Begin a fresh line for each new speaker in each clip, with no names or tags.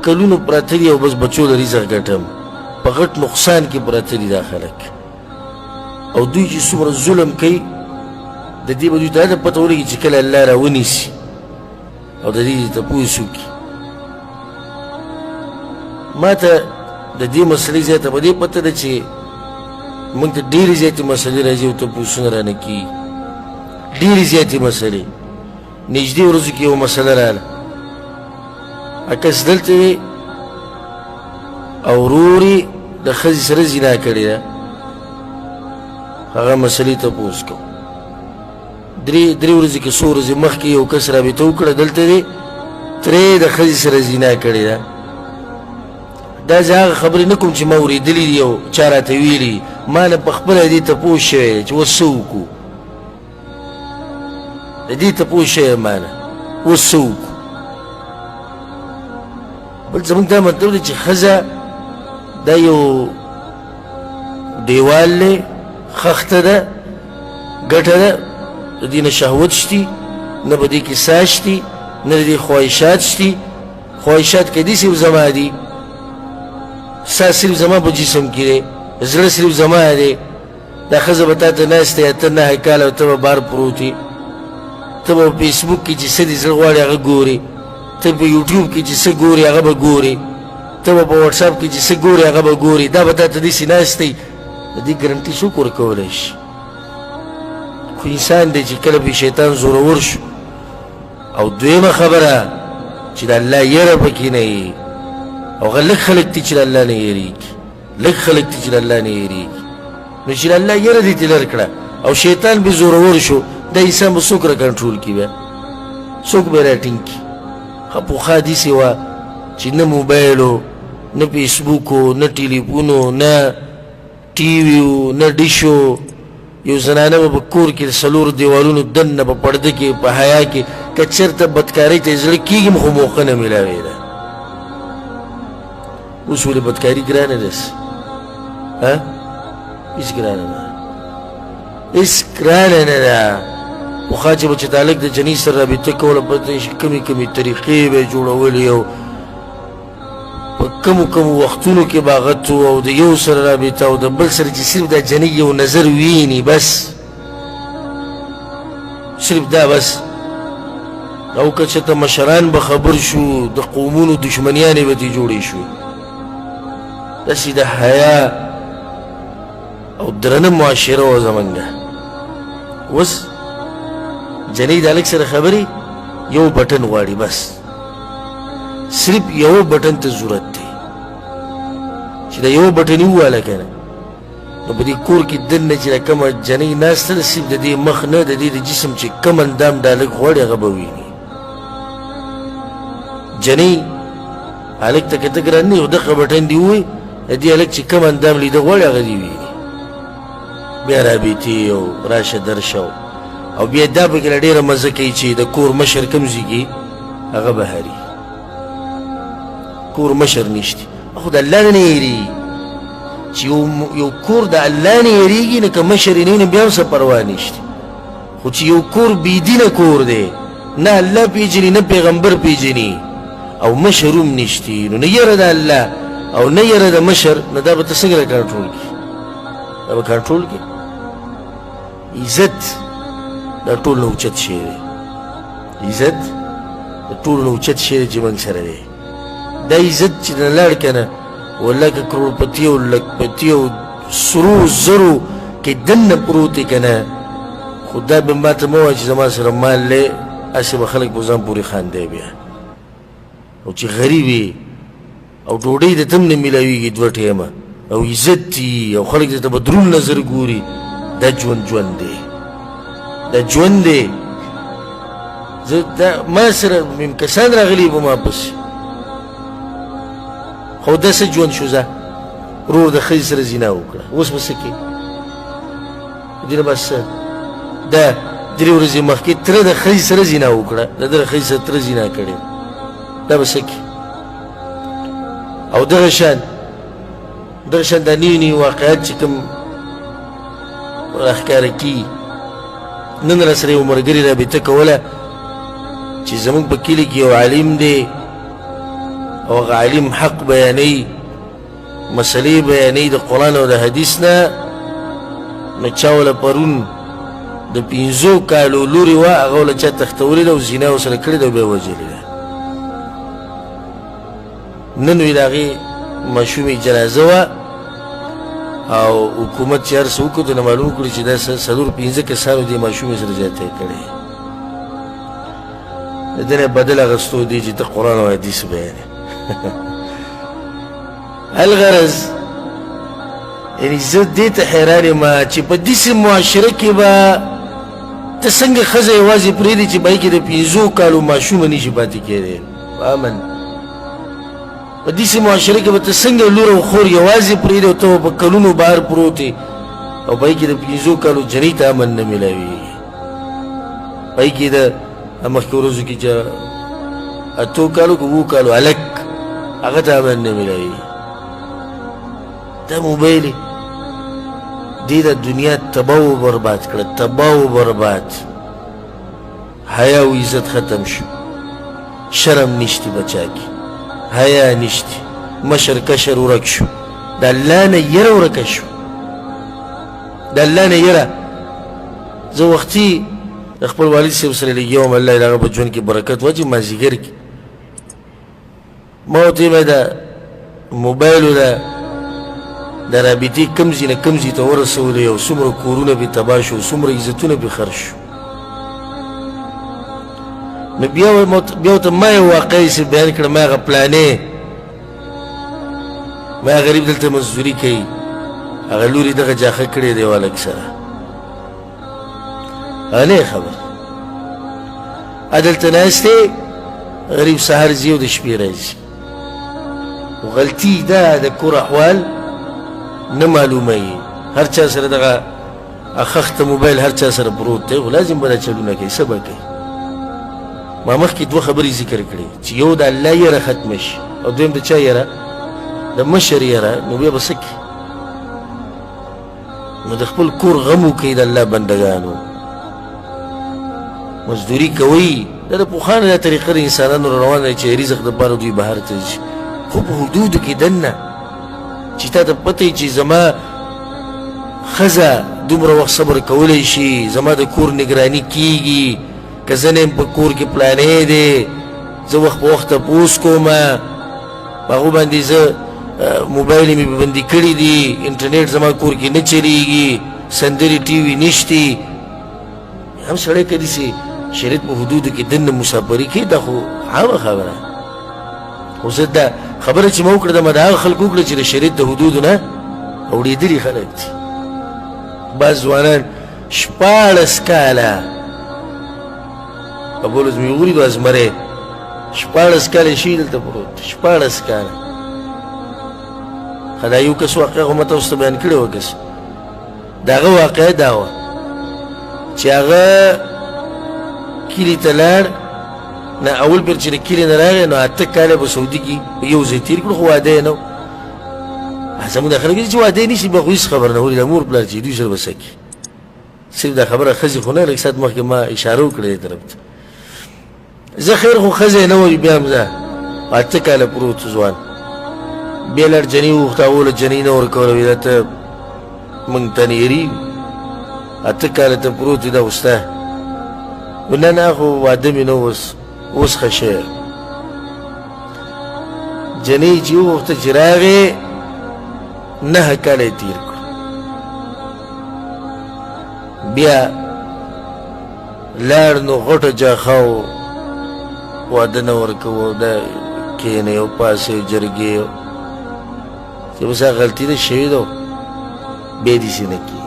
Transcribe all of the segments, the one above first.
کلونو پراته دي او بس بچو د رزق ګټم په غټ نقصان کې پراته دي دا خلک او دوی چې څومره ظلم کوي د دې به دوی ته دا پته ولګي چې کله الله راونیسي او د دې تپوس وکړي ما ته د دې مسلې زیاته په دې پته ده چې موږ ته ډېرې زیاتې مسلې راځي او تپوسونه رانه کېږي ډېرې زیاتې مسلې نږدې ورځو کې یوه مسله راغله عکس دلته وې او ورور یې د ښځې سره زنا کړې ده هغه مسلې تپوس کوو درې ورځې کې څو ورځې مخکې یو کس رابطه وکړه دلته دی ترې د ښځې سره زنا کړې ده دا زه هغه خبرې نه کوم چې ما اورېدلي دي او چا راته ویلي ما نه په خپله دې تپوس شوی دی چې اوس څه وکړو د دې تپوس شوی ما نه اوس څه وکړو بل زموږ دا مطلب دی چې ښځه دا یو دیوال دی خښته ده ګټه ده د دې نه شهوت شتي نه به دې کې ساه شتي نه د دې خواهشات شتي خواهشات که دې صرف زما دي ساه صرف زما په جسم کې دی زړه صرف زما دی دا ښځه به تا ته ناسته یا ته 9 کاله او ته به بار پروت یې ته به په فیسبوک کې چې څه دې زړه غواړي هغه ګورې ته په یوټیوب کې چې څه ګورې هغه به ګورې ته به په واټساپ کې چې څه ګورې هغه به ګورې دا به تا ته داسې ناست دی د دې ګرنټي څوک ورکولی شي خو انسان دی چې کله به شیطان زورور شو او دویمه خبره چې د الله یره پکې نه وي او هغه لږ خلک دي چې د الله نه یېرېږي لږ خلک دي چې د الله نه یېرېږي نو چې د الله یره دې ترې لر کړه او شیطان به زورور شو دا انسان به څوک را کنټرول کړي بیا څوک به یې راټینګ کړي ښه پخوا داسې وه چې نه موبایل و نه فیسبوک و نه ټلیفون و نه ټي وي و نه ډش و یو زنانه به په کور کې د 4 دیوالونو دننه په پرده کې په حیا کې که چېرته بدکارۍ ته زړه کېږي خو موقع نه میلاوې ده اوس ولې بدکاري ګرانه ده هېڅ ګرانه نه هېڅ ګرانه نه ده پخوا چې به چې تعلق د جنۍ سره رابطه کوله پته شي کمې طریقې به یې جوړولې او په کمو وختونو کې به هغه تو او د یو سره رابطه او د بل سره چې صرف دا جنۍ یو نظر ویني بس صرف دا بس او که چېرته مشران به خبر شو د قومونو دشمنیانې به ترې جوړې شوې داسې د حیا او درنه معاشره وه زمونږه اوس جنۍ د هلک سره خبرې یو بټن غواړي بس صرف یو بټن ته ضرورت دی چې دا یو بټن یې وواله که نه نو په دې کور کې دننه چې دا کومه جنۍ ناسته ده صرف د دې مخ نه د دې د جسم چې کوم اندام دا هلک غواړي هغه به ویني جنۍ هلک ته که ته ګران نه یو دغه بټن دې ووایي د دې هلک چې کوم اندام لیده غواړي هغه دې ویني بیا رابطې او راشه درشه او بیا دا پکې له ډېره مزه کوي چې د کور مشر کوم ځای کې هغه بهاري کور مشر نشته خو د الله نه یېرېږي چې یو کور د الله نه یېرېږي نه که مشر یې نه وي نو بیا هم څه پروا نشته خو چې یو کور بېدینه کور دی نه الله پېژني نه پیغمبر پېژني او مشر هم نشته نو نه یره د الله او نه یره د مشر نو دا به ته څنګه کنټرول کړي دا به کنټرول کړي عزت دا ټول نه اوچت شی دی عزت د ټول نه اوچت شی دی چې موږ سره دی دا عزت چې نه لاړ که نه والله که کروڑپتی او لکپتی او سرو زرو کې دننه پروت دی که نه خو دا به ماته مه وایه چې زما سره مال دی هسې به خلک په ځان پورې خاندی بیا او چې غریب وي او ډوډۍ د ته هم نه میلاویږي 2 ټیمه او عزت دي او خلک درته په دروند نظر ګوري دا ژوند دی دا ژوند دی زه دا ما سره کسان راغلي به ما پسې خو داسې ژوند شو زه ورور د ښځې سره زنا وکړه اوس به څه کوې دې نه بس دا 3 ورځې مخکې تره د ښځې سره زنا وکړه د ده د ښځې سره تره زنا کړې دا به څه کوې او دغه شان دا نوي واقعات چې کوم راښکاره کېږي نن را سره یو ملګري رابطه کوله چې چې زمونږ په کلي کې یو عالم دی او هغه عالم حق بیانوي مسلې بیانوي د قرآن او د حدیث نه نو چا وله پرون د 5 کالو لورې وه هغه وله چا تختولې ده او زنا ورسره کړې ده او بیا وژلې ده نن وی د هغې ماشومې جنازه وه او حکومت چې هر څه وکړو ته نه معلوم کړي چې دا 4-5 کسانو دې ماشومې سره زیاتی کړی د ده نه بدل اخیستو دی چې ته قرآن او حدیث بیانې الغرض یعنی زه دې ته حیران یم چې په داسې معاشره کې به ته څنګه ښځه یوازې پرېږدې چې په هغې کې د 5 کالو ماشومه نشي پاتې کېدی په امن په داسې معاشره کې به ته څنګه لور او خور یوازې پرېږدې او ته به په کلونو بهر پروت یې او په هغې کې د 5 کالو جنۍ ته امن نه میلاوېږي په هغې کې د مخکې ورځو کې چې 8 کالو که 7 کالو هلک هغه ته امن نه میلاوېږي دا موبایل یې دې د دنیا تباه و برباد کړه تباه و برباد حیا و عزت ختم شو شرم نشتی بچا کې حیا نشتی مشر کشر ورک شو د الله نه یره ورکه شو د الله نه یره زه وختي د خپل والد صاحب سره لږ یم الله د هغه په ژوند کې برکت واچوي مازدیګر کې ما ورته ویل د موبایلو د رابطې کم ځای نه کم ځای ته ورسولې او څومره کورونه پرې تباه شو څومره عزتونه پرې خرج شو نو بیا ورته ما یو واقعه یې بیان کړه ما هغه پلانې ما غریب دلته مزدوري کوي هغه لوري دغه جاخه کړې دی والک سره هغه خبر دلته ناست دی غریب سهار ځي او د شپې راځي غلطي ده د کور احوال نه معلومه یي هر چا سره دغه اخخته موبایل هر چا سره پروت دی خو لازم به دا چلونه کوي څه به کوي ما مخکې 2 خبرې ذکر کړې چې یو د الله یره ختمه شي او دویم د چا یره د مشر یره نو بیا به څه کوي نو د خپل کور غم وکوي د الله بندګانو مزدوري کوي دا د پخوانه دا طریقه د انسانانو روانه ده چې رزق دپاره دوی بهر ته ځي خو په حدودو کې دننه چې تا ته پته وي چې زما ښځه دومره وخت صبر کولی شي زما د کور نګراني کېږي که زه نه یم په کور کې پلانې دی زه وخت په وخت تپوس کوم په هغو باندې زه موبایل مې بندي کړي دي انټرنیټ زما کور کې نه چلیږي سندرې ټي وي نشتي هم سړی که داسې شریعت په حدودو کې دننه مسافري کوي دا خو عامه خبره خو زه دا خبره چې ما وکړه ما د هغه خلکو وکړه چې د شریعت د حدودو نه اورېدلي خلک دي بعض ځوانان 14 کاله په بولز مې ولیدو ازمرې 14 کاله شي دلته پروت 14 کاله ښه دا یو کس واقعه خو ما تاسو ته بیان کړې وه کس د هغه واقعه دا وه چې هغه کلي ته لاړ نه اول بیر چې د کلي نه راغی نو 8 کاله په سعودي کې یو ځای تېر کړو خو واده یې نه و زموږ دا خلک چې واده یې نه شي به خو هېڅ خبر نه ولې د مور پلار چې دوی سره به څه کوي صرف دا خبره ښځې خو نه لږ ساعت مخکې ما اشاره وکړه دې طرف ته زه خیر خو ښځه یې نه وي بیا هم زه 8 کاله پروت ځوان بیا لاړ جنۍ وغوښته اوله جنۍ نه ورکوله وایي دا ته موږ ته نه هېرېږو 8 کاله ته پروت وي دا خو ستا نه نه خو واده مې نه اوس ښه شوی جنۍ چې وغوښته چې راغې 9 کاله یې تېر کړو بیا لاړ نو غټه جاخه واده نه ورکوو دا کښېنئ او پاسئ جرګې چې بس هغه غلطي ده شوې ده بیا یې داسې نه کېږي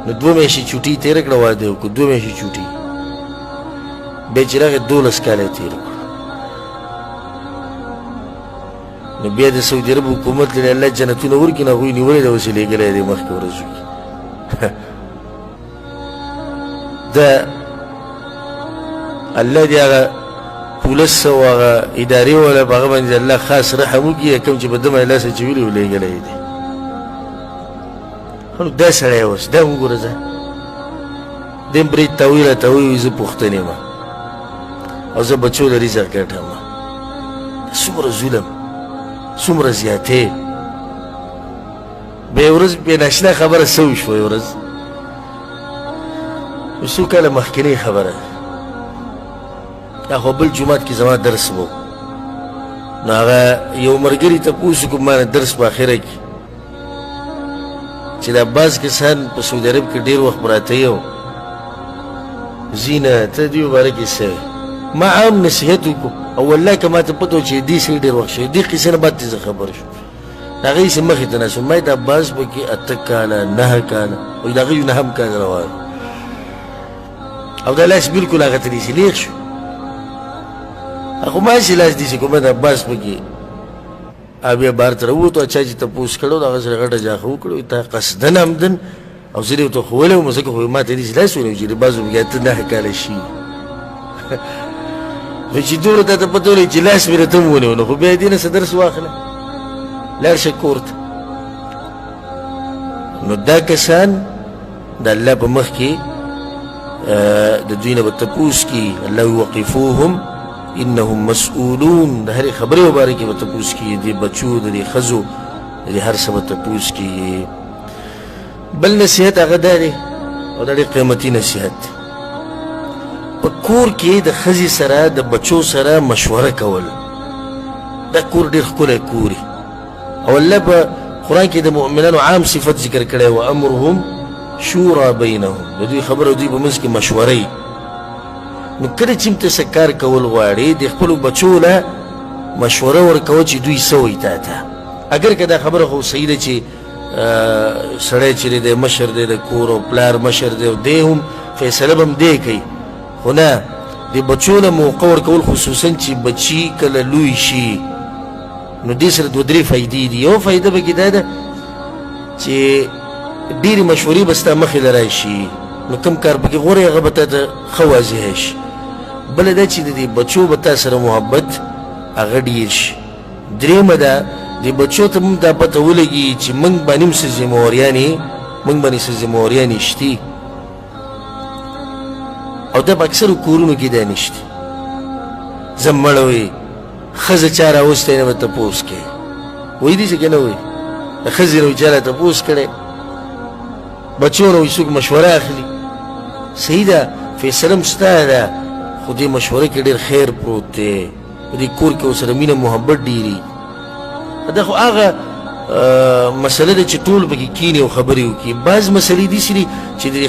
نو 2 میاشتې چوټۍ یې تېره کړه واده یې وکړو 2 میاشتې چوټۍ بیا چې راغی 12 کاله یې تېر کړو نو بیا د سعودي عرب حکومت لري الله جنتونه ورکړي نو هغوی نیولی ده اوس یې لېږلی دی مخکې ورځو کې د الله دې هغه پولیس او هغه ادارې والا په هغه باندې الله خاص رحم وکړي کوم چې په ده باندې لاس اچولي و لېږلی دی نو دا سړی اوس دا وګوره زه دې برید ته ویله ته وایي زه پوښتنې یم او زه بچو د رزق ګټم څومره ظلم څومره زیاتې به یو ورځ بې ناشنا خبره څه وشوه یو ورځ څو کاله مخکینۍ خبره دا خو بل جومات کې زما درس و نو هغه یو ملګري تپوس وکړو ما نه درس په اخره کې چې دا بعض کسان په سعودي عرب کې ډېر وخت پراته یو زینه ته دې باره کې څه ما عام نصیحت وکړو او والله که ما ته پته و چې دې سړي ډېر وخت شوی دې قصې نه بعد زه خبر شوم د هغې سې مخې ته ناست وم ما دا بعض پکې 8 کاله 9 کاله وایي د هغوی 9 کاله روان او دا لاس بلکل هغه ته داسې لیغ شو خو ما هسې لاس داسې کوم دا بعض پکې بیا بهر ته راووتو چا چې تپوس کړی د هغه سره غټه جاخه وکړو تا قصدن عمدن او زه دې ورته ښوولی وم ځکه خو ما ته یې داسې لاس ونیو چې د بعضو پکې 8 9 کاله شي خو چې دومره تا ته پته ولګي چې لاس مې راته هم ونیو نو خو بیا یې دې نه څه درس واخله لاړ شه کور ته نو دا کسان د الله په مخ کې د دوی نه به تپوس کي الله یوقفوهم انهم مسؤولون د هرې خبرې مبارې کې به تپوس کي د بچو د دې ښځو د دې هر څه به تپوس کي بل نصیحت هغه دا دی او دا ډېر قیمتي نصیحت دی په کور کې د ښځې سره د بچو سره مشوره کول دا کور ډېر ښکلی کور او الله په قرآن کې د مؤمنانو عام صفت ذکر کړی و امرهم شورا بینهم د دوی خبره دوی په منځ کې مشورې نو کله چې ته څه کار کول غواړې د خپلو بچو له مشوره ورکوه چې دوی څه وایي تا ته اگر که دا خبره خو صحیح ده چې سړی چې دی مشر دی د کور او پلار مشر دی او دی هم فیصله به هم دی کوي خو نه د بچو له موقع ورکول خصوصا چې بچي کله لوی شي نو دې سره 2 3 فایدې دي یو فایده پکې دا ده چې ډېرې مشورې به ستا مخې له راشي نو کوم کار پکې غوره هغه به تا ته ښه واضحه شي بله دا چې د دې بچو به تا سره محبت هغه ډېر شي درېیمه ده د بچو ته هم دا پته ولګي چې موږ باندې هم څه ذمهوریانې شتي او دا په اکثرو کورونو کې دا نشته زه مړه وي ښځه چا راوستی نه به تپوس کوي وایي داسې که نه وایي د ښځې نه وي چا را تپوس کړی بچو نه وایي څوک مشوره اخلي صحیح ده فیصله هم ستا ده خو دې مشوره کې ډېر خیر پروت دی په دې کور کې ورسره مینه محبت ډېري دا خو هغه مسله ده چې ټول پکې کینې او خبرې وکړي بعض مسلې داسې دي چې د